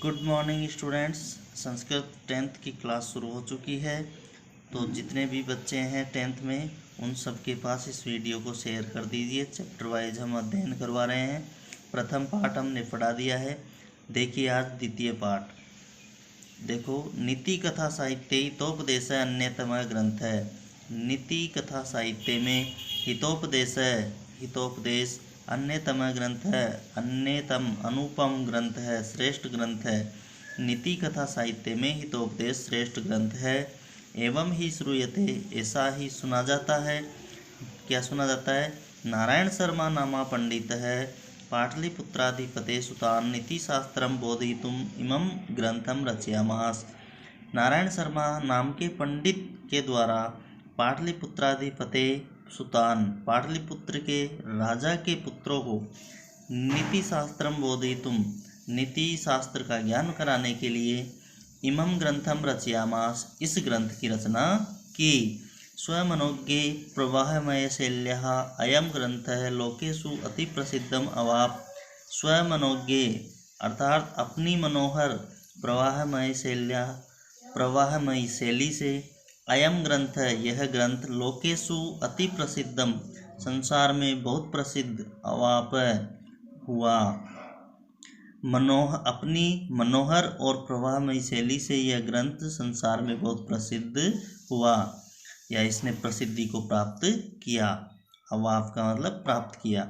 Good morning students. Sanskrit 10th की class शुरू हो चुकी है। तो जितने भी बच्चे हैं 10th में उन सब के पास इस वीडियो को शेयर कर दीजिए। चैप्टर वाइज हम अध्ययन करवा रहे हैं। प्रथम पाठ हमने पढ़ा दिया है। देखिए आज द्वितीय पाठ। देखो, नीति कथा साहित्य हितोपदेश अन्यतम ग्रंथ है। नीति कथा साहित्य में हितोपदेश अन्यतम ग्रंथ है, अन्यतम अनुपम ग्रंथ है, श्रेष्ठ ग्रंथ है। नीति कथा साहित्य में हितोपदेश श्रेष्ठ ग्रंथ है। एवं ही श्रूयते, ऐसा ही सुना जाता है। क्या सुना जाता है? नारायण शर्मा नामा पंडित है पाटलिपुत्राधिपते सुतान नीतिशास्त्रम बोधितुम इमं ग्रंथम रचयामास। नारायण शर्मा नाम के पंडित के द्वारा पाटलिपुत्राधिपते सुतान, पाटलिपुत्र के राजा के पुत्रों को नीति शास्त्रम बोधितुम, नीति शास्त्र का ज्ञान कराने के लिए इमं ग्रंथम रचयामास, इस ग्रंथ की रचना की। स्वमनोज्ञे प्रवाहमय शैल्यः अयम ग्रंथ है लोकेषु अति प्रसिद्धम अवाप। स्वमनोज्ञे अर्थात अपनी मनोहर प्रवाहमय शैली से अयम ग्रंथ है, यह ग्रंथ लोकेषु अति प्रसिद्धम, संसार में बहुत प्रसिद्ध अवाप हुआ। अपनी मनोहर और प्रवाहमयी शैली से यह ग्रंथ संसार में बहुत प्रसिद्ध हुआ, या इसने प्रसिद्धि को प्राप्त किया। अवाप का मतलब प्राप्त किया।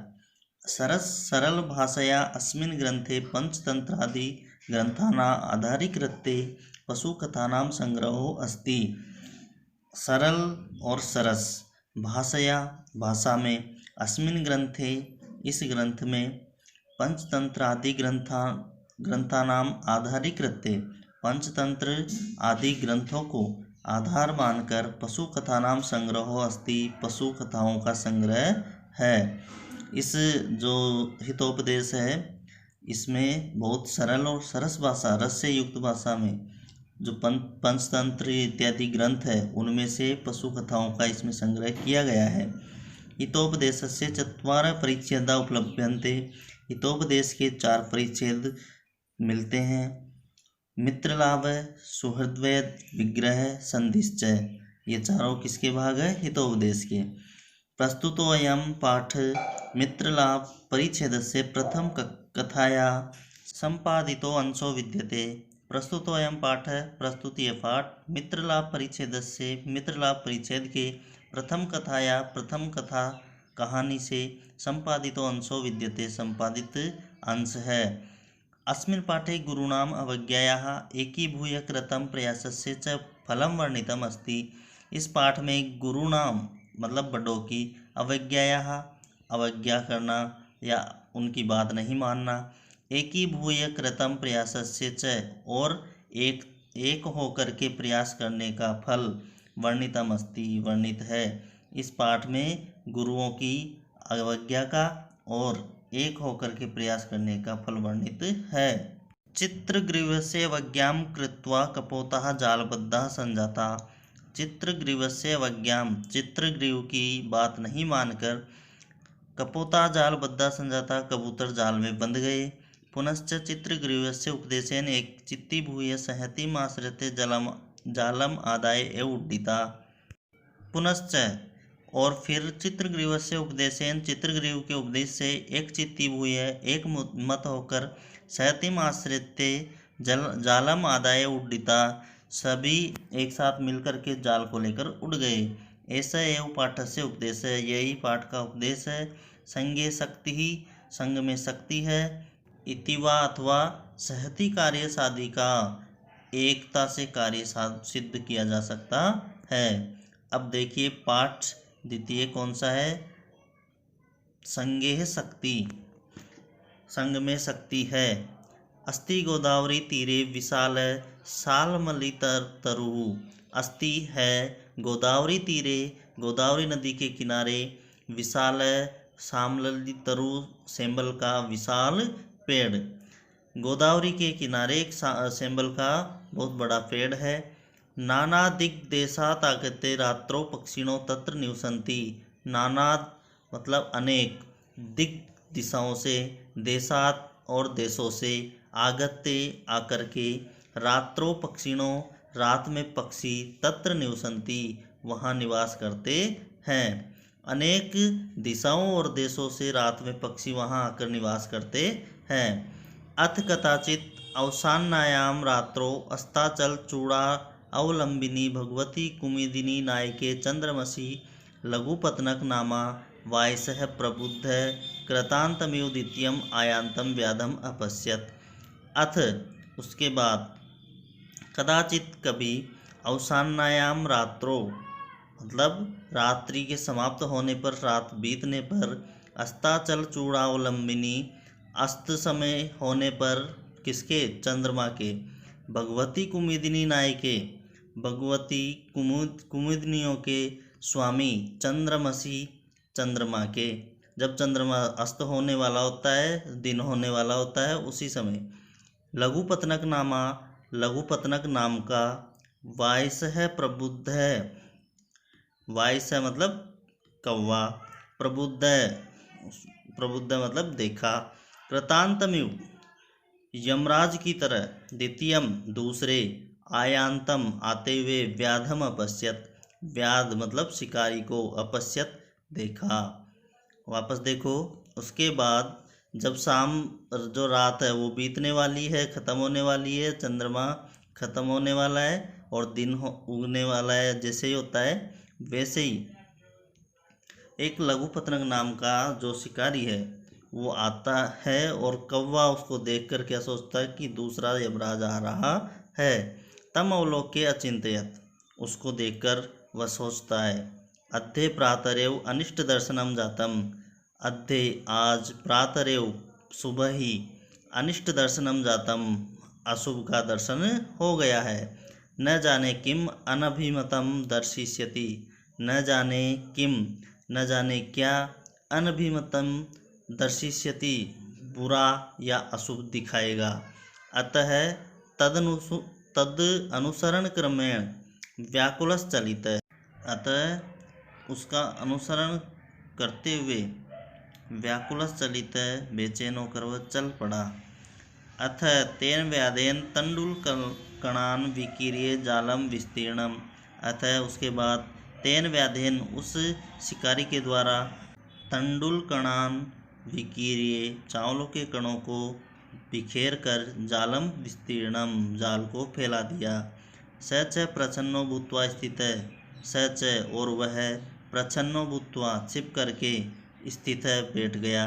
सरल भाषया अस्मिन् ग्रंथे पंचतंत्रादि ग्रंथाना आधारीकृत्य पशुकथानां संग्रहो अस्ति। सरल और सरस भाषया, भाषा में, अस्मिन् ग्रंथे, इस ग्रंथ में, पंचतंत्र आदि ग्रंथानाम आधारीकृत्य, पंचतंत्र आदि ग्रंथों को आधार मानकर पशु कथानाम संग्रहो अस्ति, पशु कथाओं का संग्रह है। इस जो हितोपदेश है इसमें बहुत सरल और सरस भाषा, रस से युक्त भाषा में जो पंचतंत्र इत्यादि ग्रंथ है उनमें से पशु कथाओं का इसमें संग्रह किया गया है। हितोपदेशस्य चत्वारः परिच्छेदा उपलभ्यन्ते, हितोपदेश के 4 परिच्छेद मिलते हैं। मित्रलाभ, सुहृद्वैद, विग्रह, संधिश्चय, ये चारों किसके भाग है? हितोपदेश के। प्रस्तुतोऽयं पाठ मित्रलाभ परिच्छेदस्य प्रथम कथाया संपादितो अंशो विद्यते। प्रस्तुतोऽयं पाठ, प्रस्तुत यह पाठ मित्रलाभ परिच्छेद से, मित्रलाभ परिच्छेद के प्रथम कथाया, प्रथम कथा कहानी से संपादितो अंशो विद्यते, संपादित अंश है। अस्मिन् पाठे गुरूणाम अवज्ञायाः एकीभूय कृतं प्रयासस्य च फलं वर्णितम् अस्ति। इस पाठ में गुरूणाम मतलब बड़ों की, अवज्ञायाः अवज्ञा करना या उनकी बात नहीं मानना, एकीभूय कृतं प्रयासस्य च और एक होकर के प्रयास करने का फल वर्णितम् अस्ति वर्णित है। इस पाठ में गुरुओं की अवज्ञा का और एक होकर के प्रयास करने का फल वर्णित है। चित्रग्रीवस्य अवज्ञां कृत्वा कपोतः जालबद्धः संजाता। चित्रग्रीवस्य अवज्ञां, चित्रग्रीव की बात नहीं मानकर कपोता जालबद्धः संजाता, कबूतर जाल में बंध गए। पुनश्च चित्रग्रीवस्य उपदेशेन एक चित्तीभूय सहतिम् आश्रित्य जालम आदाय एव उड्डिता। पुनश्च और फिर चित्रग्रीवस्य उपदेशेन, चित्रग्रीव के उपदेश से एक चित्तीभूय, एक मत होकर, सहतिम् आश्रित्य जालम आदाय उड्डिता, सभी एक साथ मिलकर के जाल को लेकर उड़ गए। ऐसा एवं पाठस्य उपदेश है, यही पाठ का उपदेश है। संगे शक्ति ही, संग में शक्ति है। इतिवा अथवा सहति कार्य साधिका, एकता से कार्य सिद्ध किया जा सकता है। अब देखिए पाठ द्वितीय कौन सा है? संगे शक्ति, संग में शक्ति है। अस्ति गोदावरी तीरे विशाल सालमलितरुः। अस्ति है गोदावरी तीरे, गोदावरी नदी के किनारे, विशाल सामललितरु सेम्बल का विशाल पेड़। गोदावरी के किनारे एक सेम्बल का बहुत बड़ा पेड़ है। नाना दिग्देशात् आगते रात्रो पक्षिणो तत्र निवसन्ति। नाना मतलब अनेक, दिग दिशाओं से, देशात और देशों से आगत्ते आकर के रात्रो पक्षिणों रात में पक्षी तत्र निवसन्ति वहाँ निवास करते हैं। अनेक दिशाओं और देशों से रात में पक्षी वहाँ आकर निवास करते हैं। अथ कदाचित अवसानायाम रात्रो अस्ताचल चूड़ा अवलंबिनी भगवती कुमुदिनी नायके चंद्रमसी लघुपत्नक नामा वायसः प्रबुद्ध कृतान्तमिव द्वितीयम आयान्तम व्याधम अपश्यत। अथ उसके बाद कदाचित कभी अवसानायाम रात्रो मतलब रात्रि के समाप्त होने पर रात बीतने पर अस्ताचल चूड़ावलंबिनी अस्त समय होने पर किसके चंद्रमा के भगवती कुमुदिनी नायके भगवती कुमुदिनियों के स्वामी चंद्रमसी चंद्रमा के जब चंद्रमा अस्त होने वाला होता है दिन होने वाला होता है उसी समय लघुपत्नक नाम का वायस है प्रबुद्ध है वायस है मतलब कौवा प्रबुद्ध मतलब देखा कृतांतमिव यमराज की तरह द्वितीयम दूसरे आयांतम आते हुए व्याधम अपश्यत व्याध मतलब शिकारी को अपश्यत देखा वापस देखो। उसके बाद जब शाम जो रात है वो बीतने वाली है ख़त्म होने वाली है चंद्रमा ख़त्म होने वाला है और दिन उगने वाला है जैसे ही होता है वैसे ही एक लघुपत्नक नाम का जो शिकारी है वो आता है और कौवा उसको देखकर क्या सोचता है कि दूसरा यमराज आ रहा है। तम अवलोक्य अचिंतयत उसको देखकर वह सोचता है अद्य प्रातरेव अनिष्ट दर्शनम जातम अद्य आज प्रातरेव सुबह ही अनिष्ट दर्शनम जातम अशुभ का दर्शन हो गया है। न जाने किम अनभिमतम दर्शिष्यति न जाने किम न जाने क्या अनभिमतम दर्शिष्यति बुरा या अशुभ दिखाएगा। अतः तद अनुसरण क्रमेण व्याकुलस चलित अतः उसका अनुसरण करते हुए व्याकुलस चलित बेचैन होकर वह चल पड़ा। अथ तेन व्याधेन तंडुलकणान विकीर्य जालम विस्तीर्णम अतः उसके बाद तेन व्याधेन उस शिकारी के द्वारा तंडुलकणान विकीर्य चावलों के कणों को बिखेर कर जालम विस्तीर्णम जाल को फैला दिया। स च प्रच्छन्नो भूत्वा स्थित स च और वह प्रच्छन्नो भूत्वा छिप करके स्थित बैठ गया।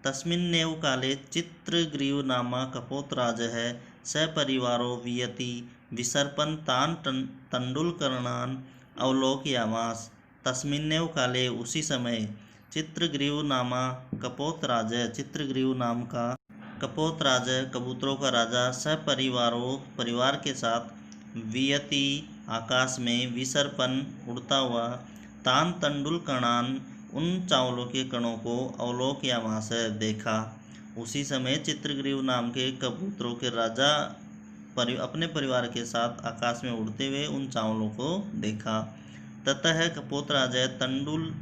तस्मिन्नेव काले चित्रग्रीव नामा कपोतराजः सपरिवारो वियति विसर्पन् तान् तंडुलकर्णान् अवलोकयामास। तस्मिन्नेव काले उसी समय चित्रग्रीव नामा कपोतराज चित्रग्रीव नाम का कपोतराज कबूतरों का राजा सपरिवारो परिवार के साथ वियति आकाश में विसर्पन उड़ता हुआ तान तंडुलकणान उन चावलों के कणों को अवलोकयामास देखा। उसी समय चित्रग्रीव नाम के कबूतरों के राजा अपने परिवार के साथ आकाश में उड़ते हुए उन चावलों को देखा। ततः कपोतराज तंडुल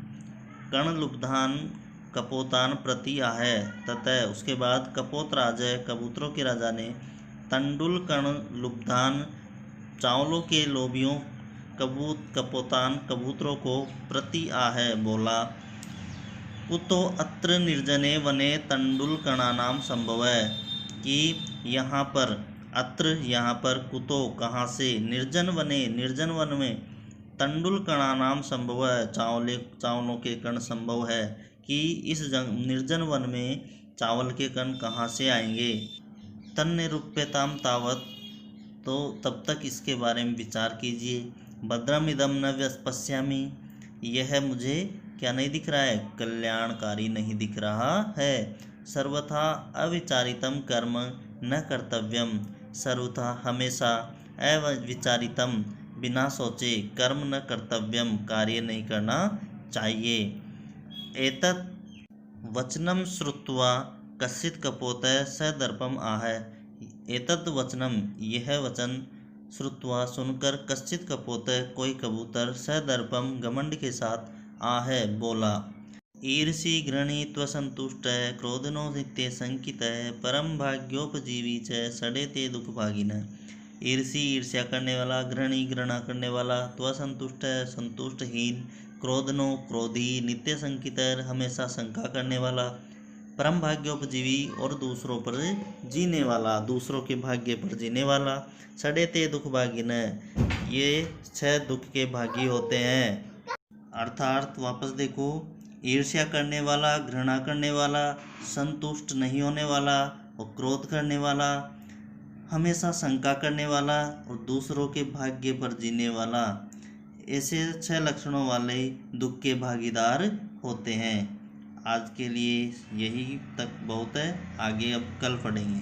कणलुब्धान कपोतान प्रति आहे ततः उसके बाद कपोतराज कबूतरों के राजा ने तंडुल कणलुब्धान चावलों के लोभियों कपोतान कबूतरों को प्रति आहे बोला। कुतो अत्र निर्जने वने तंडुलकणानां संभव है कि यहाँ पर अत्र यहाँ पर कुतो कहाँ से निर्जन वन में तंडुलकणानां संभव है चावलों के कण संभव है कि इस निर्जन वन में चावल के कण कहाँ से आएंगे। तन्निरूप्यताम तावत तो तब तक इसके बारे में विचार कीजिए। भद्रमिदं न पश्यामि यह मुझे क्या नहीं दिख रहा है कल्याणकारी नहीं दिख रहा है। सर्वथा अविचारितम कर्म न कर्तव्यम सर्वथा हमेशा अविचारितम बिना सोचे कर्म न कर्तव्यम कार्य नहीं करना चाहिए। एतत् वचनम श्रुत्वा कश्चित् कपोतः सदर्पम आह एतत् वचनम यह वचन श्रुत्वा सुनकर कश्चित् कपोतः कोई कबूतर सदर्पम घमंड के साथ आह बोला। ईर्षि घृणीत्व संतुष्ट क्रोधनो नित्य संकित परम भाग्योपजीवी च सड़ेते दुख भागिन। ईर्ष्या करने वाला, घृणी घृणा करने वाला, त्व संतुष्ट संतुष्टहीन, क्रोधनो क्रोधी, नित्य संकित हमेशा शंका करने वाला, परम भाग्योपजीवी और दूसरों पर जीने वाला, दूसरों के भाग्य पर जीने वाला, सड़ेते दुख भागिन ये 6 दुख के भागी होते हैं। अर्थात वापस देखो, ईर्ष्या करने वाला, घृणा करने वाला, संतुष्ट नहीं होने वाला और क्रोध करने वाला, हमेशा शंका करने वाला और दूसरों के भाग्य पर जीने वाला, ऐसे 6 लक्षणों वाले दुख के भागीदार होते हैं। आज के लिए यही तक बहुत है, आगे अब कल पढ़ेंगे।